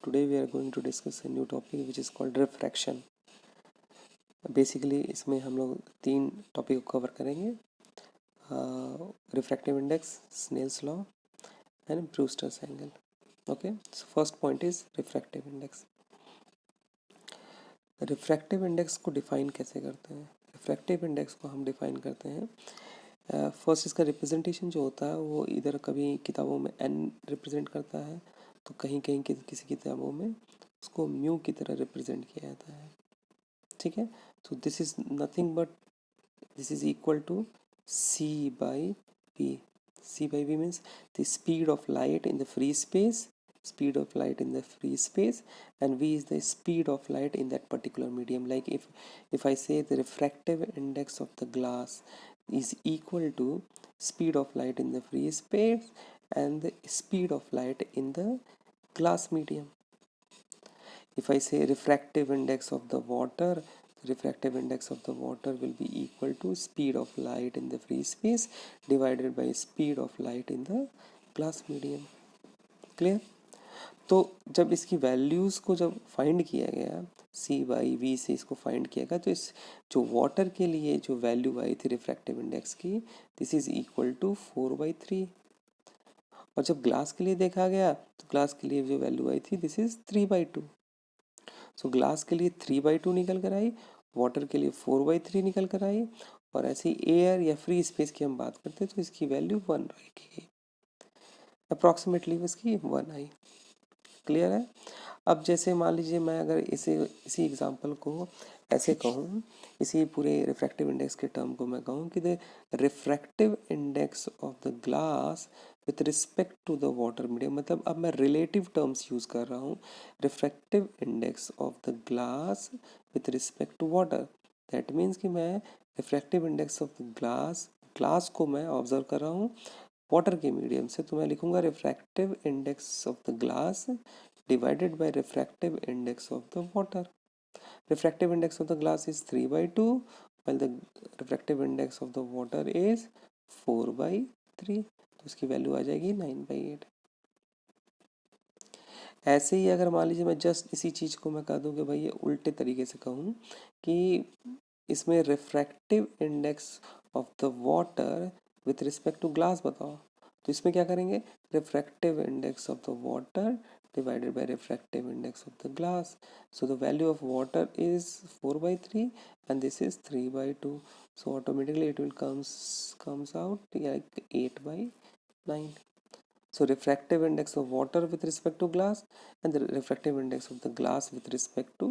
Today we are going to discuss a new topic which is called refraction. Basically इसमें हम लोग 3 topic को cover करेंगे, refractive index, Snell's law and Brewster's angle. Okay, so first point is refractive index. Refractive index को define कैसे करते हैं? Refractive index को हम डिफाइन करते हैं, फर्स्ट इसका रिप्रेजेंटेशन जो होता है वो इधर कभी किताबों में n रिप्रेजेंट करता है, तो कहीं कहीं किसी किताबों में उसको म्यू की तरह रिप्रेजेंट किया जाता है. ठीक है, तो this is nothing but this is equal to c by p. c by p means the speed of light in the free space, speed of light in the free space, and v is the speed of light in that particular medium. Like if I say the refractive index of the glass is equal to speed of light in the free space and the speed of light in the glass medium. If I say refractive index of the water, refractive index of the water will be equal to speed of light in the free space divided by speed of light in the glass medium. Clear? तो जब इसकी values को जब find किया गया, c by v से इसको find किया गया, तो इस जो वाटर के लिए जो वैल्यू आई थी रिफ्रैक्टिव इंडेक्स की, दिस इज इक्वल टू 4/3. और जब ग्लास के लिए देखा गया तो ग्लास के लिए जो वैल्यू आई थी दिस इज 3/2. सो ग्लास के लिए 3/2 निकल कर आई, वाटर के लिए 4/3 निकल कर आई, और ऐसे ही एयर या फ्री स्पेस की हम बात करते हैं तो इसकी वैल्यू 1 रहेगी, अप्रॉक्सीमेटली इसकी 1 आई. क्लियर है? अब जैसे मान लीजिए मैं अगर इसी एग्जांपल को ऐसे कहूँ, इसी पूरे रिफ्रैक्टिव इंडेक्स के टर्म को मैं कहूँ कि the refractive index of the glass with respect to the water medium, मतलब अब मैं रिलेटिव टर्म्स यूज़ कर रहा हूँ. Refractive index of the glass with respect to water, that means कि मैं refractive index of the glass को मैं ऑब्जर्व कर रहा हूँ वाटर के मीडियम से, तो मैं लिखूंगा refractive index of the glass divided by refractive index of the water. Refractive index of the glass is 3/2 while the refractive index of the water is 4/3, तो इसकी वैल्यू आ जाएगी 9/8. ऐसे ही अगर मान लीजिए मैं जस्ट इसी चीज़ को मैं कह दूँ कि भाई ये उल्टे तरीके से कहूँ कि इसमें refractive index of the water with respect to glass बताओ, तो इसमें क्या करेंगे, refractive index of the water divided by refractive index of the glass. So the value of water is 4/3 and this is 3/2. So automatically it will comes out like 8/9. So refractive index of water with respect to glass and the refractive index of the glass with respect to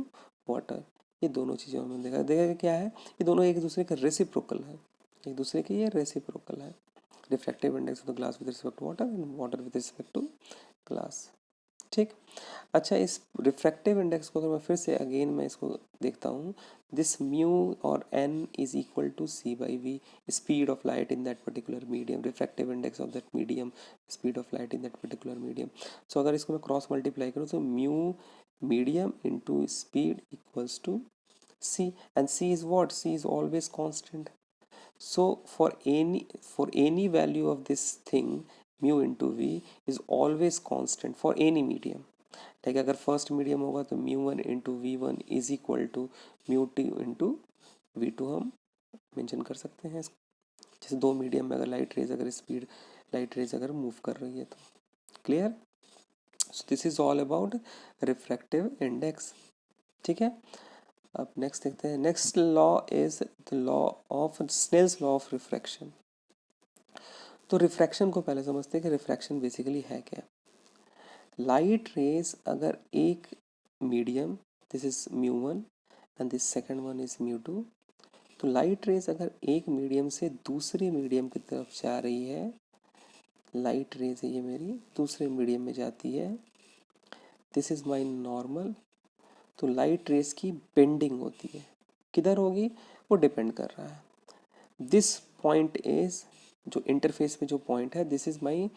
water, ये दोनों चीज़ें हमने देखा क्या है, ये दोनों एक दूसरे का रेसिप्रोकल है, एक दूसरे के ये रेसिप्रोकल है. Refractive index of the glass with respect to water and water with respect to glass. ठीक. अच्छा, इस रिफ्रैक्टिव इंडेक्स को अगर मैं फिर से अगेन मैं इसको देखता हूँ, दिस म्यू और n is equal to c by v, speed of light in that particular medium, refractive index of that medium, speed of light in that particular medium. So अगर इसको मैं क्रॉस मल्टीप्लाई करूँ तो mu medium into speed equals to c, and c is what? c is always constant. So for any value of this thing, mu into v is always constant for any medium. Like अगर first medium होगा तो μ1 into v one is equal to μ2 into v two हम mention कर सकते हैं. जैसे दो medium में अगर लाइट रेज अगर मूव कर रही है तो. Clear? So this is all about refractive index. ठीक है, अब नेक्स्ट देखते हैं. Next law is the law of Snell's law of refraction. तो रिफ्रैक्शन को पहले समझते हैं कि रिफ्रैक्शन बेसिकली है क्या. लाइट रेज अगर एक medium, this is μ1 and this second one is μ2, तो लाइट रेज अगर एक मीडियम से दूसरे मीडियम की तरफ जा रही है, लाइट रेज है ये मेरी, दूसरे मीडियम में जाती है, दिस इज माई नॉर्मल, तो लाइट रेज की बेंडिंग होती है. किधर होगी वो डिपेंड कर रहा है. दिस पॉइंट इज, जो इंटरफेस में जो पॉइंट है, this is my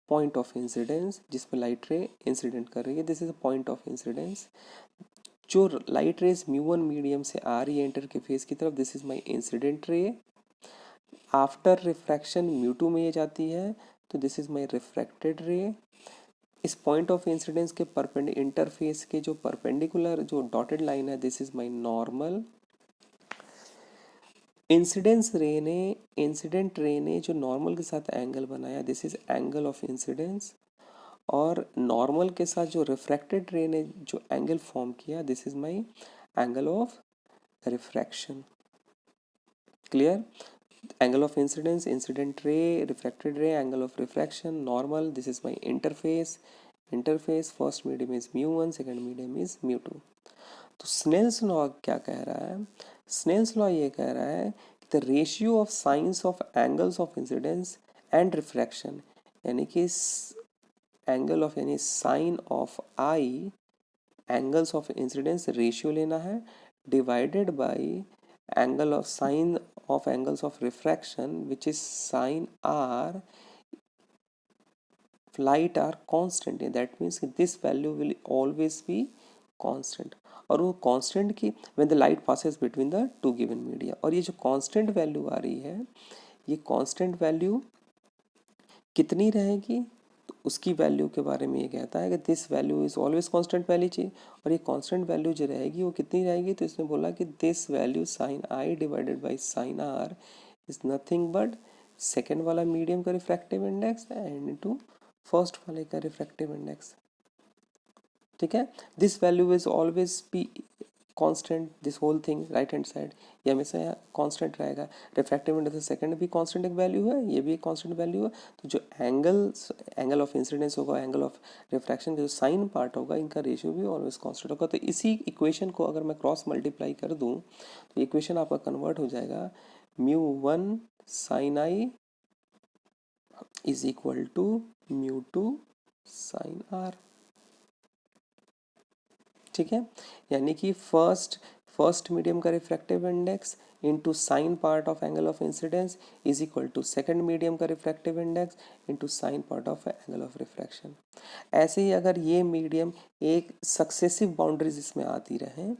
point of incidence जिस पर लाइट रे इंसिडेंट कर रही है, this is a point of incidence. जो लाइट रेज μ1 मीडियम से आ रही है इंटर के फेस की तरफ, this is my incident ray. After refraction μ2 में ये जाती है तो दिस इज माई रिफ्रैक्टेड रे. इस पॉइंट ऑफ इंसिडेंस के इंटरफेस के जो परपेंडिकुलर जो डॉटेड लाइन है, this is my normal. Incident ray ने जो नॉर्मल के साथ एंगल बनाया, this is angle of incidence. और नॉर्मल के साथ जो रिफ्रैक्टेड रे ने जो एंगल फॉर्म किया, this is my angle of refraction. Clear? Angle of incidence, incident ray, refracted ray, angle of refraction, normal. This is my interface first medium is mu1, second medium is mu2. तो Snell's law क्या कह रहा है? Snell's law ये कह रहा है the ratio of sines of angles of incidence and refraction, यानी कि एंगल ऑफ यानी sine of i angles of incidence ratio लेना है, divided by angle of sine of angles of refraction, which is sine r, light are constant. That means this value will always be constant. और वो constant की when the light passes between the two given media, और ये जो constant value आ रही है, ये constant value कितनी रहेगी? तो उसकी वैल्यू के बारे में ये कहता है कि this value is always constant value चाहिए, और ये कांस्टेंट वैल्यू जो रहेगी वो कितनी रहेगी? तो इसने बोला कि this value sine i divided by sine r is nothing but second वाला मीडियम का refractive index and into first वाले का रिफ्रैक्टिव इंडेक्स। ठीक है, this value is always be constant, this whole thing right hand side ये हमेशा constant रहेगा। Refractive index second भी कांस्टेंट एक वैल्यू है, ये भी एक कांस्टेंट वैल्यू है। तो जो एंगल ऑफ इंसिडेंस होगा, एंगल ऑफ रिफ्रैक्शन का जो साइन पार्ट होगा, इनका रेशियो भी ऑलवेज कांस्टेंट होगा। तो इसी इक्वेशन को अगर मैं क्रॉस मल्टीप्लाई कर दूं तो इक्वेशन आपका कन्वर्ट हो जाएगा μ1 sine I is equal to μ2 sine r. ठीक है, यानी कि फर्स्ट मीडियम का refractive index into sine part of angle of incidence is equal to second medium का refractive index into sine part of angle of refraction. ऐसे ही अगर ये मीडियम एक सक्सेसिव बाउंड्रीज इसमें आती रहें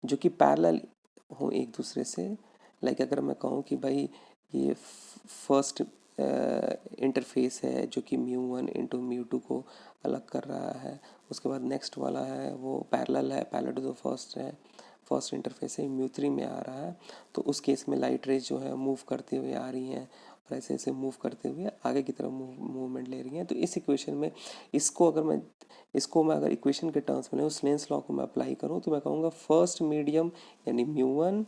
जो कि पैरेलल हो एक दूसरे से, लाइक अगर मैं कहूँ कि भाई ये फर्स्ट इंटरफेस है जो कि μ1 इंटू μ2 को अलग कर रहा है, उसके बाद नेक्स्ट वाला है वो पैरेलल है, पैरेलल टू द फर्स्ट है, फर्स्ट इंटरफेस है μ3 में आ रहा है, तो उस केस में लाइट रेज जो है मूव करते हुए आ रही हैं और ऐसे ऐसे मूव करते हुए आगे की तरफ मूवमेंट ले रही हैं। तो इस इक्वेशन में इसको मैं अगर इक्वेशन के टर्म्स में उस लेंस लॉ को मैं अप्लाई करूँ तो मैं कहूँगा फर्स्ट मीडियम यानी μ1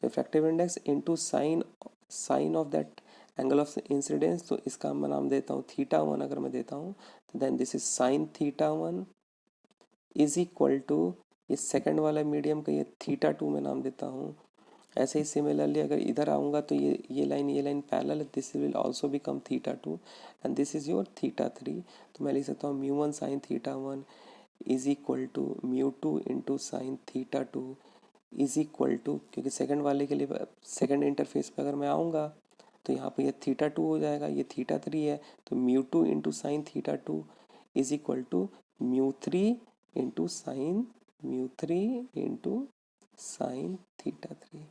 refractive index into sine of that angle of incidence, तो इसका मैं नाम देता हूँ θ1 अगर मैं देता हूँ, तो then this is sine θ1 is equal to इस सेकंड वाला मीडियम का ये θ2 में नाम देता हूँ। ऐसे ही सिमिलरली अगर इधर आऊँगा तो ये लाइन पैरेलल है, this will also become θ2 and this is your θ3। तो मैं लिख सकता हूँ μ1 sine θ1 is equal to μ2 into sine θ2 is equal to, क्योंकि सेकंड वाले के लिए सेकंड इंटरफेस पे अगर मैं आऊँगा तो यहाँ पे ये θ2 हो जाएगा, ये θ3 है, तो μ2 into sine θ2 is equal to μ3 into sine θ3।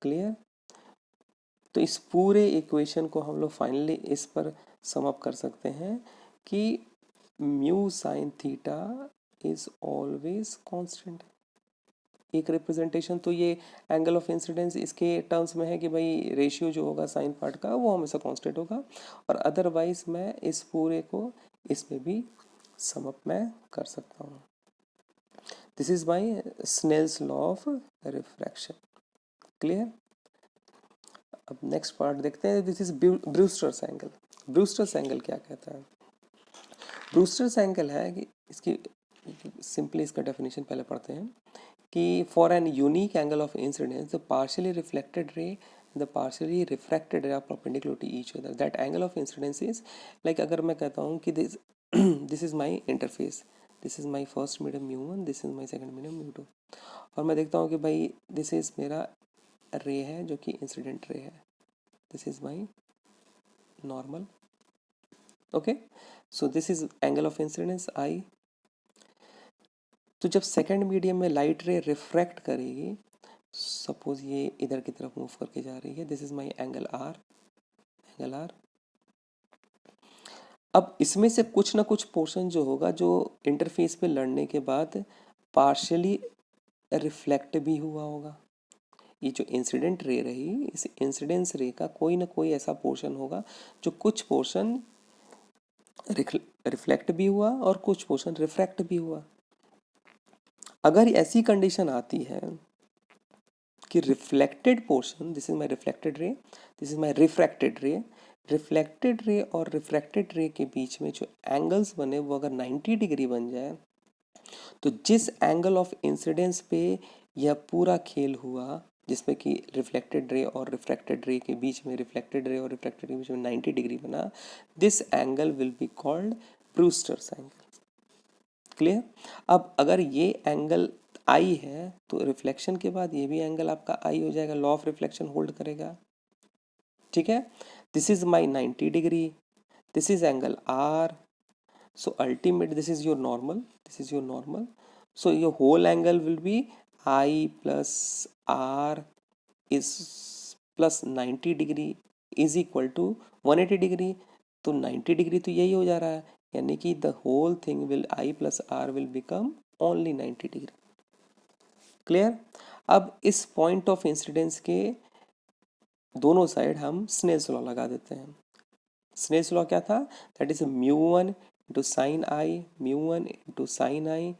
Clear? तो इस पूरे इक्वेशन को हम लोग फाइनली इस पर सम अप कर सकते हैं कि mu sine theta is always constant. एक रिप्रेजेंटेशन तो ये एंगल ऑफ इंसिडेंस इसके टर्म्स में है कि भाई रेशियो जो होगा साइन पार्ट का वो हमेशा कांस्टेंट होगा, और अदरवाइज मैं इस पूरे को इसमें भी सम अप मैं कर सकता हूँ। This is my Snell's law of refraction. Clear? अब नेक्स्ट पार्ट देखते हैं, this is Brewster's angle. Brewster's angle क्या कहता है? ब्रूस्टर्स एंगल है कि इसकी सिंपली इसका डेफिनेशन पहले पढ़ते हैं कि for an unique angle of incidence the partially reflected ray the partially refracted ray are perpendicular to each other, that angle of incidence is like अगर मैं कहता हूँ कि this is my interface, this is my first medium μ1, this is my second medium μ2, और मैं देखता हूँ कि भाई दिस इज मेरा रे है जो कि इंसिडेंट रे है, this is my normal. Okay, so this is angle of incidence I. तो जब सेकेंड मीडियम में लाइट रे रिफ्रैक्ट करेगी, सपोज ये इधर की तरफ मूव करके जा रही है, this is my angle r, अब इसमें से कुछ ना कुछ पोर्शन जो होगा जो इंटरफेस पे लड़ने के बाद पार्शियली रिफ्लेक्ट भी हुआ होगा। ये जो इंसिडेंट रे रही, इस इंसिडेंस रे का कोई ना कोई ऐसा पोर्शन होगा जो कुछ पोर्शन रिफ्लेक्ट भी हुआ और कुछ पोर्शन रिफ्रैक्ट भी हुआ। अगर ऐसी कंडीशन आती है कि reflected portion, this is my reflected ray, this is my refracted रे, रिफ्लेक्टेड रे और रिफ्रैक्टेड रे के बीच में जो एंगल्स बने वो अगर 90 डिग्री बन जाए, तो जिस एंगल ऑफ इंसिडेंस पे यह पूरा खेल हुआ, जिसमें कि रिफ्लेक्टेड रे और रिफ्रैक्टेड रे के बीच में, रिफ्लेक्टेड रे और रिफ्रैक्टेड के बीच में 90 डिग्री बना, this angle will be called Brewster's angle. Clear? अब अगर ये एंगल आई है तो रिफ्लेक्शन के बाद ये भी एंगल आपका आई हो जाएगा, लॉ ऑफ रिफ्लेक्शन होल्ड करेगा। ठीक है, this is my 90 degree, this is angle r, so ultimate this is your normal, this is your normal, so your whole angle will be I plus R is plus 90 degree is equal to 180 degree. तो 90 degree तो यही हो जा रहा है, यानी कि the whole thing will I plus R will become only 90 degree. Clear? अब इस पॉइंट ऑफ इंसिडेंस के दोनों साइड हम स्नेल्स लॉ लगा देते हैं। स्नेल्स लॉ क्या था? That is mu one into sine i, mu one into sine I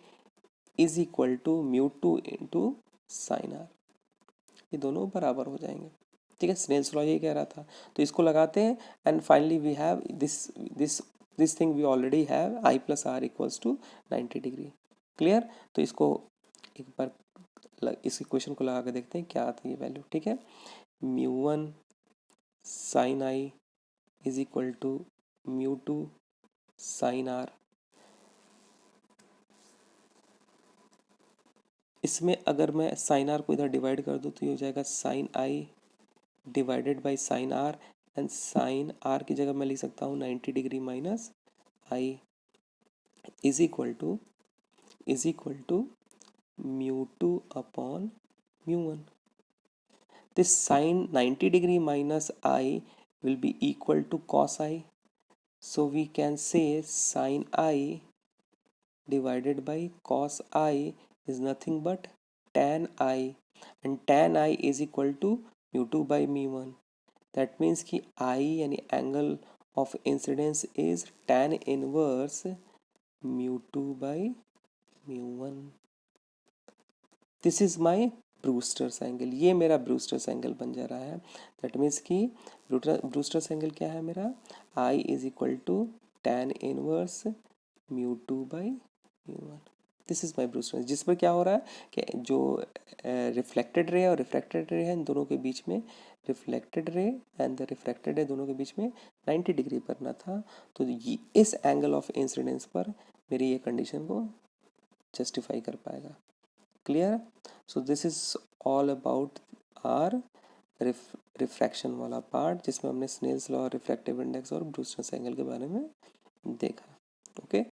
is equal to mu two into sine r. ये दोनों बराबर हो जाएंगे। ठीक है, स्नेल्स लॉ यही कह रहा था, तो इसको लगाते हैं and finally we have this this this thing we already have i plus r equals to 90 degree. Clear? तो इसको एक बार इस इक्वेशन को लगा के देखते हैं क्या आती है वैल्यू। ठीक है, mu one sine I is equal to mu two sine r. इसमें अगर मैं साइन आर को इधर डिवाइड कर दूँ तो ये हो जाएगा sine i divided by sine r, and sine r की जगह मैं लिख सकता हूँ 90 degree minus i is equal to mu two upon mu one. This sine 90 degree minus i will be equal to cos I. So we can say sin I divided by cos I is nothing but tan I, and tan I is equal to mu 2 by mu 1. That means कि I यानी angle of incidence is tan inverse mu 2 by mu 1. This is my Brewster's angle, ये मेरा Brewster's angle बन जा रहा है। That means कि Brewster's angle क्या है मेरा? I is equal to tan inverse mu two by mu one. This is my Brewster's, जिस पर क्या हो रहा है कि जो रिफ्लेक्टेड रे और रिफ्रैक्टेड रे है, इन दोनों के बीच में, reflected ray and the refracted रे दोनों के बीच में 90 डिग्री बनना था। तो ये इस एंगल ऑफ इंसिडेंस पर मेरी ये कंडीशन को जस्टिफाई कर पाएगा। Clear? So this is all about r refraction वाला पार्ट, जिसमें हमने स्नेल्स लॉ, रिफ्रैक्टिव इंडेक्स और ब्रूस्टर्स एंगल के बारे में देखा। ओके।